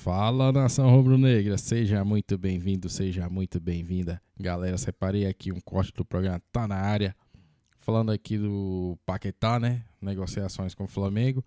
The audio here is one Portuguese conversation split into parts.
Fala, nação rubro-negra, seja muito bem-vindo, seja muito bem-vinda. Galera, separei aqui um corte do programa Tá Na Área, falando aqui do Paquetá, né? Negociações com o Flamengo.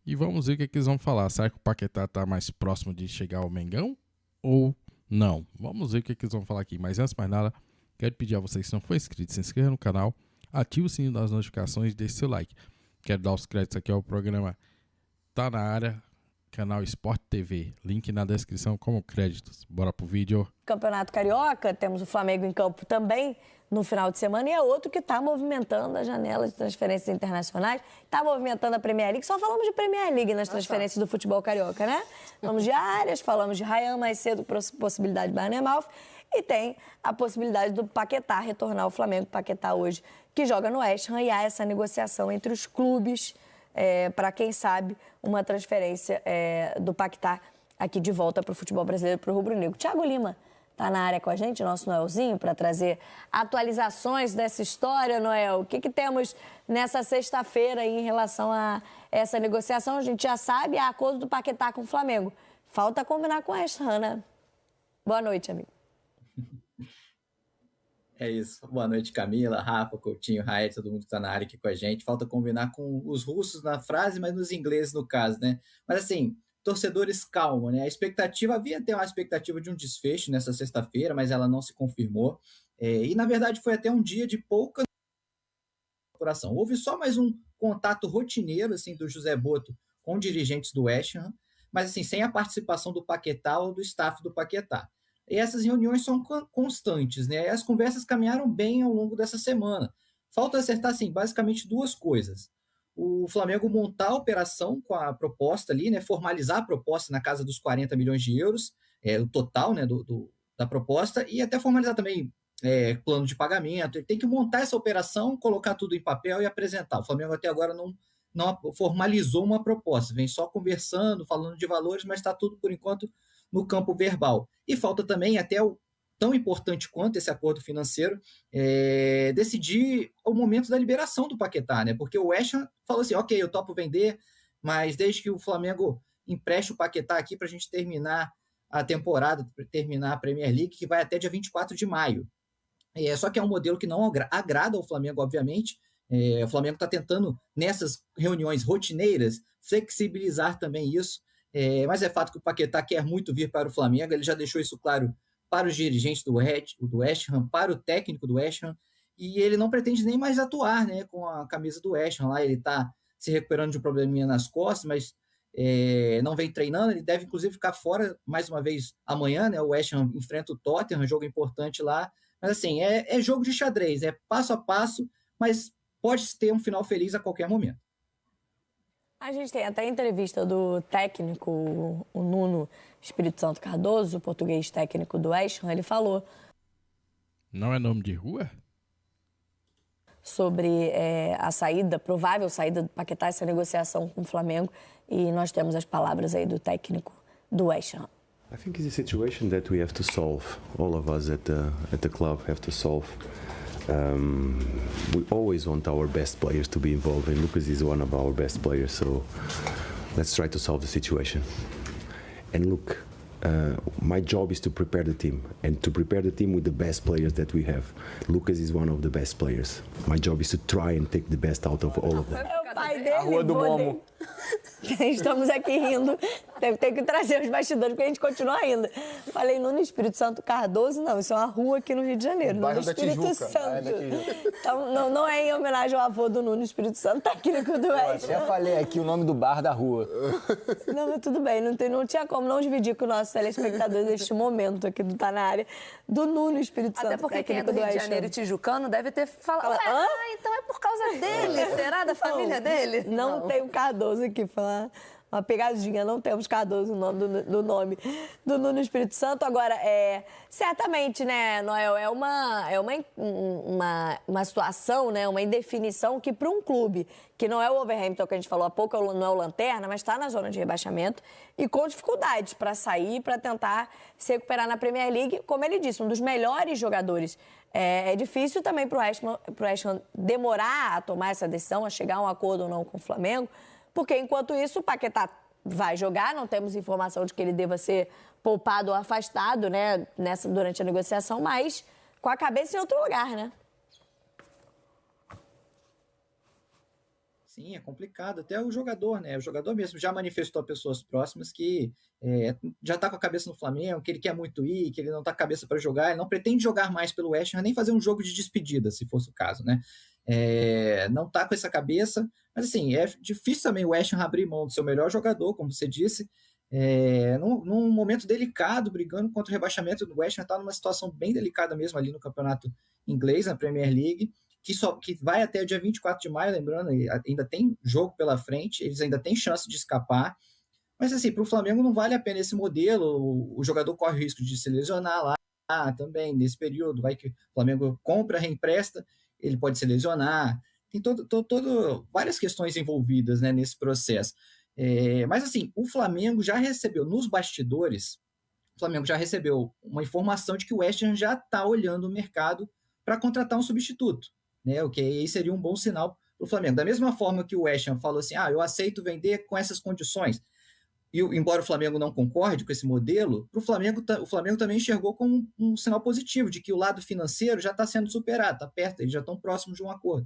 E vamos ver o que eles vão falar. Será que o Paquetá tá mais próximo de chegar ao Mengão ou não? Vamos ver o que eles vão falar aqui. Mas antes de mais nada, quero pedir a vocês, se não for inscrito, se inscreva no canal, ative o sininho das notificações e deixe seu like. Quero dar os créditos aqui ao programa Tá Na Área, canal Sport TV, link na descrição como créditos. Bora pro vídeo. Campeonato Carioca, temos o Flamengo em campo também no final de semana e é outro que está movimentando a janela de transferências internacionais, está movimentando a Premier League. Só falamos de Premier League nas transferências do futebol carioca, né? Falamos de Arias, falamos de Ryan mais cedo, possibilidade de Barnemouth, e tem a possibilidade do Paquetá retornar ao Flamengo. Paquetá hoje que joga no West Ham, e há essa negociação entre os clubes para, quem sabe, uma transferência do Paquetá aqui de volta para o futebol brasileiro, para o rubro-negro. Thiago Lima está na área com a gente, nosso Noelzinho, para trazer atualizações dessa história. Noel, o que temos nessa sexta-feira em relação a essa negociação? A gente já sabe, há acordo do Paquetá com o Flamengo. Falta combinar com a West Ham, né? Boa noite, amigo. É isso. Boa noite, Camila, Rafa, Coutinho, Raed, todo mundo que está na área aqui com a gente. Falta combinar com os russos na frase, mas nos ingleses no caso, né? Mas assim, torcedores, calma, né? A expectativa, havia até uma expectativa de um desfecho nessa sexta-feira, mas ela não se confirmou. E na verdade foi até um dia de pouca coração. Houve só mais um contato rotineiro assim, do José Boto com dirigentes do West Ham, mas assim, sem a participação do Paquetá ou do staff do Paquetá. E essas reuniões são constantes, né? E as conversas caminharam bem ao longo dessa semana. Falta acertar, assim, basicamente duas coisas. O Flamengo montar a operação com a proposta ali, né? Formalizar a proposta na casa dos 40 milhões de euros, o total, né, da proposta, e até formalizar também plano de pagamento. Ele tem que montar essa operação, colocar tudo em papel e apresentar. O Flamengo até agora não formalizou uma proposta, vem só conversando, falando de valores, mas está tudo, por enquanto, no campo verbal. E falta também, até tão importante quanto esse acordo financeiro, decidir o momento da liberação do Paquetá, né? Porque o West Ham falou assim, ok, eu topo vender, mas desde que o Flamengo empreste o Paquetá aqui para a gente terminar a temporada, terminar a Premier League, que vai até dia 24 de maio. Só que é um modelo que não agrada ao Flamengo, obviamente. O Flamengo está tentando, nessas reuniões rotineiras, flexibilizar também isso. Mas é fato que o Paquetá quer muito vir para o Flamengo, ele já deixou isso claro para os dirigentes do West Ham, para o técnico do West Ham, e ele não pretende nem mais atuar, né, com a camisa do West Ham lá. Ele está se recuperando de um probleminha nas costas, mas não vem treinando, ele deve inclusive ficar fora mais uma vez amanhã, né? O West Ham enfrenta o Tottenham, jogo importante lá, mas assim, é jogo de xadrez, é passo a passo, mas pode ter um final feliz a qualquer momento. A gente tem até a entrevista do técnico, o Nuno Espírito Santo Cardoso, o português técnico do West Ham. Ele falou... Não é nome de rua? Sobre a saída, provável saída do Paquetá, essa negociação com o Flamengo. E nós temos as palavras aí do técnico do West Ham. I think it's a situation that we have to solve. All of us at the club have to solve. We always want our best players to be involved, and Lucas is one of our best players, so let's try to solve the situation. And look, my job is to prepare the team, and to prepare the team with the best players that we have. Lucas is one of the best players. My job is to try and take the best out of all of them. É o pai dele, a Rua do Momo. Estamos aqui rindo. Tem que trazer os bastidores, porque a gente continua rindo. Falei Nuno Espírito Santo Cardoso, não, isso é uma rua aqui no Rio de Janeiro. Bairro Nuno da Espírito Tijuca. Santo. Então, não é em homenagem ao avô do Nuno Espírito Santo, técnico do West Ham. Eu falei aqui o nome do bar da rua. Não, mas tudo bem, não tinha como não dividir com o nosso telespectador neste momento aqui do Tá Na Área, do Nuno Espírito Santo, até porque quem é técnico do Rio de West Ham. Janeiro e tijucano deve ter falado, então é por causa dele, será? Da família dele? Não tem o Cardoso aqui, falar uma pegadinha, não temos Cardoso no nome do nome do Nuno Espírito Santo. Agora, certamente, né, Noel, é uma situação, né, uma indefinição que para um clube que não é o Wolverhampton, que a gente falou há pouco, não é o Lanterna, mas está na zona de rebaixamento e com dificuldades para sair, para tentar se recuperar na Premier League, como ele disse, um dos melhores jogadores. É difícil também para o West Ham demorar a tomar essa decisão, a chegar a um acordo ou não com o Flamengo, porque enquanto isso o Paquetá vai jogar, não temos informação de que ele deva ser poupado ou afastado, né, durante a negociação, mas com a cabeça em outro lugar, né? Sim, é complicado. Até o jogador, né? O jogador mesmo já manifestou a pessoas próximas que já está com a cabeça no Flamengo, que ele quer muito ir, que ele não está com a cabeça para jogar, ele não pretende jogar mais pelo West Ham, nem fazer um jogo de despedida, se fosse o caso, né? Não está com essa cabeça, mas assim, é difícil também o West Ham abrir mão do seu melhor jogador, como você disse, num momento delicado, brigando contra o rebaixamento do West Ham, está numa situação bem delicada mesmo ali no campeonato inglês, na Premier League, que vai até o dia 24 de maio, lembrando, ainda tem jogo pela frente, eles ainda têm chance de escapar, mas assim, para o Flamengo não vale a pena esse modelo, o jogador corre o risco de se lesionar lá também, nesse período, vai que o Flamengo compra, reempresta, ele pode se lesionar, tem várias questões envolvidas, né, nesse processo. Mas assim, o Flamengo já recebeu, nos bastidores, o Flamengo já recebeu uma informação de que o West Ham já está olhando o mercado para contratar um substituto, né? O que aí seria um bom sinal para o Flamengo. Da mesma forma que o West Ham falou assim, eu aceito vender com essas condições, e embora o Flamengo não concorde com esse modelo, o Flamengo também enxergou como um sinal positivo de que o lado financeiro já está sendo superado, está perto, eles já estão próximos de um acordo.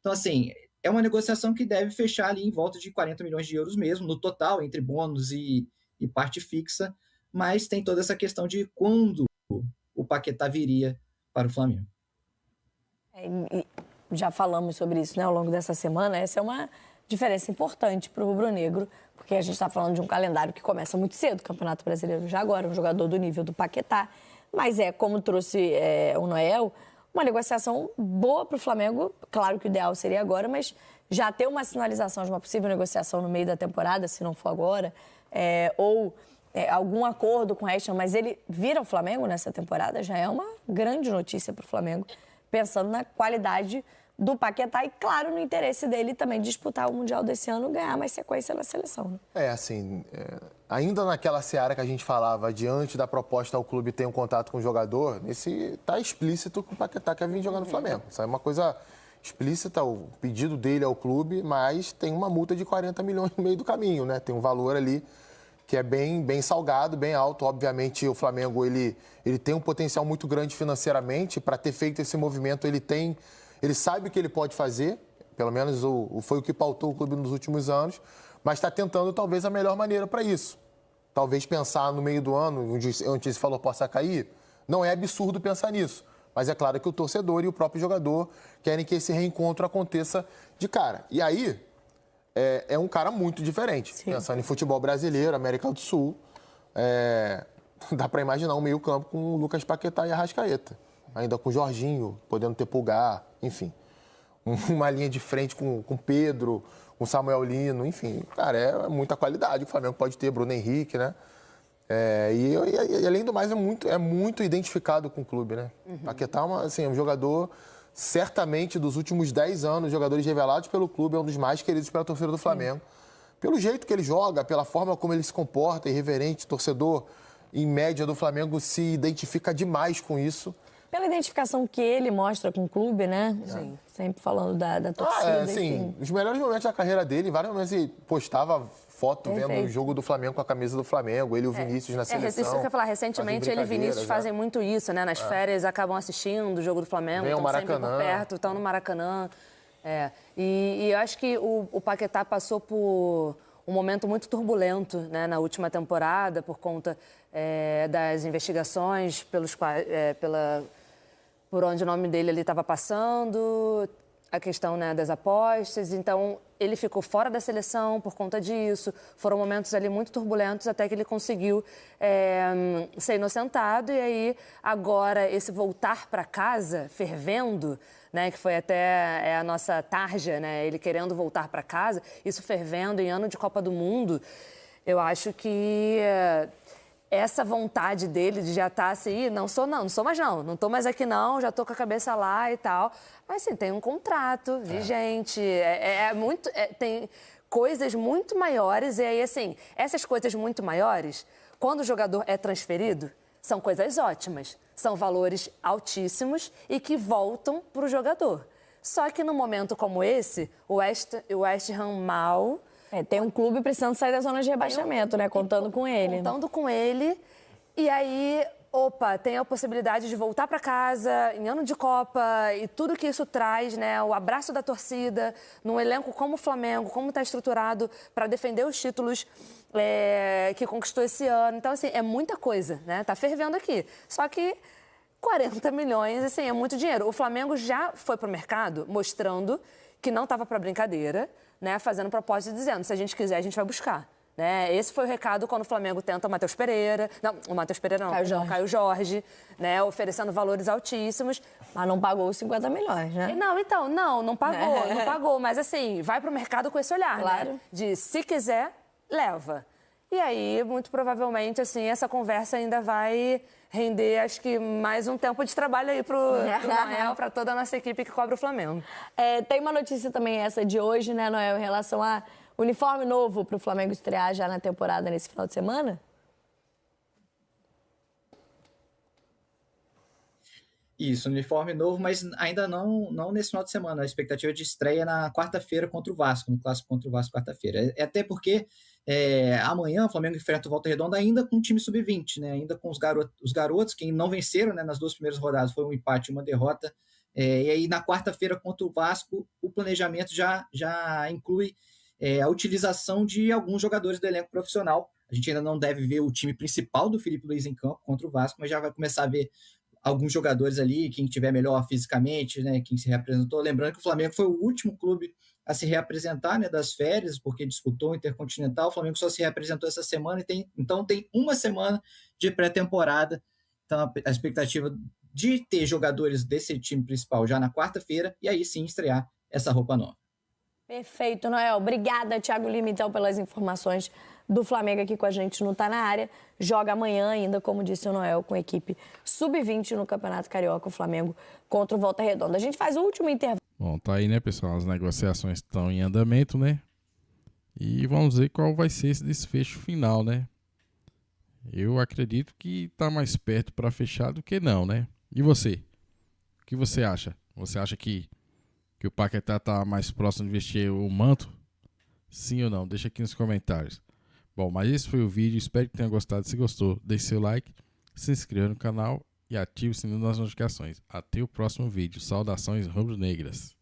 Então, assim, é uma negociação que deve fechar ali em volta de 40 milhões de euros mesmo, no total, entre bônus e parte fixa, mas tem toda essa questão de quando o Paquetá viria para o Flamengo. Já falamos sobre isso, né, ao longo dessa semana. Essa é uma diferença importante para o rubro-negro, porque a gente está falando de um calendário que começa muito cedo, o Campeonato Brasileiro já agora, um jogador do nível do Paquetá, mas como trouxe o Noel, uma negociação boa para o Flamengo. Claro que o ideal seria agora, mas já ter uma sinalização de uma possível negociação no meio da temporada, se não for agora, algum acordo com o West Ham, mas ele vira o Flamengo nessa temporada, já é uma grande notícia para o Flamengo, pensando na qualidade do Paquetá e, claro, no interesse dele também disputar o Mundial desse ano, ganhar mais sequência na seleção. Né? Ainda naquela seara que a gente falava, diante da proposta ao clube ter um contato com o jogador, está explícito que o Paquetá quer vir jogar no Flamengo. Isso é uma coisa explícita, o pedido dele ao clube, mas tem uma multa de 40 milhões no meio do caminho, né? Tem um valor ali que é bem salgado, bem alto. Obviamente, o Flamengo ele tem um potencial muito grande financeiramente. Para ter feito esse movimento, ele sabe o que ele pode fazer, pelo menos foi o que pautou o clube nos últimos anos, mas está tentando talvez a melhor maneira para isso. Talvez pensar no meio do ano, onde se falou possa cair, não é absurdo pensar nisso. Mas é claro que o torcedor e o próprio jogador querem que esse reencontro aconteça de cara. E aí, é um cara muito diferente. Sim. Pensando em futebol brasileiro, América do Sul, dá para imaginar um meio-campo com o Lucas Paquetá e Arrascaeta. Ainda com o Jorginho, podendo ter Pulgar, enfim. Uma linha de frente com Pedro, com Samuel Lino, enfim. Cara, é muita qualidade. O Flamengo pode ter Bruno Henrique, né? E além do mais, é muito identificado com o clube, né? Uhum. Paquetá é um jogador, certamente, dos últimos 10 anos, jogadores revelados pelo clube, é um dos mais queridos pela torcida do Flamengo. Pelo jeito que ele joga, pela forma como ele se comporta, irreverente, torcedor, em média, do Flamengo se identifica demais com isso. Pela identificação que ele mostra com o clube, né? Sim. Sempre falando da torcida. Sim. Os melhores momentos da carreira dele, em vários momentos ele postava foto vendo o jogo do Flamengo com a camisa do Flamengo, ele e o Vinícius na seleção. Isso que eu ia falar, recentemente ele e o Vinícius fazem muito isso, né? Nas férias acabam assistindo o jogo do Flamengo, estão sempre por perto, estão no Maracanã. E eu acho que o Paquetá passou por um momento muito turbulento, né, na última temporada, por conta das investigações por onde o nome dele estava passando, a questão, né, das apostas. Então, ele ficou fora da seleção por conta disso. Foram momentos ali muito turbulentos até que ele conseguiu ser inocentado. E aí, agora, esse voltar para casa, fervendo, né, que foi até a nossa tarja, né, ele querendo voltar para casa, isso fervendo em ano de Copa do Mundo, eu acho que essa vontade dele de já estar assim, não sou estou mais aqui não, já estou com a cabeça lá e tal. Mas sim, tem um contrato vigente, tem coisas muito maiores. E aí, assim, essas coisas muito maiores, quando o jogador é transferido, são coisas ótimas. São valores altíssimos e que voltam para o jogador. Só que num momento como esse, o West Ham mal, Tem um clube precisando sair da zona de rebaixamento, né? Contando com ele. Contando com ele. E aí, tem a possibilidade de voltar para casa em ano de Copa e tudo que isso traz, né? O abraço da torcida, num elenco como o Flamengo, como está estruturado para defender os títulos que conquistou esse ano. Então, assim, é muita coisa, né? Tá fervendo aqui. Só que 40 milhões, assim, é muito dinheiro. O Flamengo já foi pro mercado mostrando que não estava para brincadeira, né? Fazendo propósito e dizendo, se a gente quiser, a gente vai buscar. Né? Esse foi o recado quando o Flamengo tenta o Matheus Pereira. Não, o Matheus Pereira não, o Caio Jorge, né? Oferecendo valores altíssimos. Mas não pagou os 50 milhões, né? Não pagou. Mas assim, vai pro mercado com esse olhar, claro. Né? De se quiser, leva. E aí, muito provavelmente, assim, essa conversa ainda vai render, acho que, mais um tempo de trabalho aí pro Noel, para toda a nossa equipe que cobre o Flamengo. Tem uma notícia também essa de hoje, né, Noel, em relação a uniforme novo para o Flamengo estrear já na temporada nesse final de semana? Isso, uniforme novo, mas ainda não nesse final de semana. A expectativa de estreia na quarta-feira contra o Vasco, no clássico contra o Vasco quarta-feira. Até porque amanhã o Flamengo enfrenta o Volta Redonda ainda com o time sub-20, né? Ainda com os garotos que não venceram, né? Nas 2 primeiras rodadas, foi um empate e uma derrota. E aí na quarta-feira contra o Vasco, o planejamento já inclui a utilização de alguns jogadores do elenco profissional. A gente ainda não deve ver o time principal do Felipe Luiz em campo contra o Vasco, mas já vai começar a ver alguns jogadores ali, quem tiver melhor fisicamente, né, quem se reapresentou. Lembrando que o Flamengo foi o último clube a se reapresentar, né, das férias, porque disputou o Intercontinental. O Flamengo só se reapresentou essa semana, então tem uma semana de pré-temporada. Então a expectativa de ter jogadores desse time principal já na quarta-feira e aí sim estrear essa roupa nova. Perfeito, Noel. Obrigada, Thiago Lima, então, pelas informações do Flamengo aqui com a gente no Tá Na Área. Joga amanhã ainda, como disse o Noel, com a equipe sub-20 no Campeonato Carioca, o Flamengo contra o Volta Redonda. A gente faz o último intervalo. Bom, tá aí, né, pessoal? As negociações estão em andamento, né? E vamos ver qual vai ser esse desfecho final, né? Eu acredito que tá mais perto para fechar do que não, né? E você? O que você acha? Você acha que o Paquetá tá mais próximo de vestir o manto? Sim ou não? Deixa aqui nos comentários. Bom, mas esse foi o vídeo. Espero que tenha gostado. Se gostou, deixe seu like, se inscreva no canal e ative o sininho das notificações. Até o próximo vídeo. Saudações rubro-negras.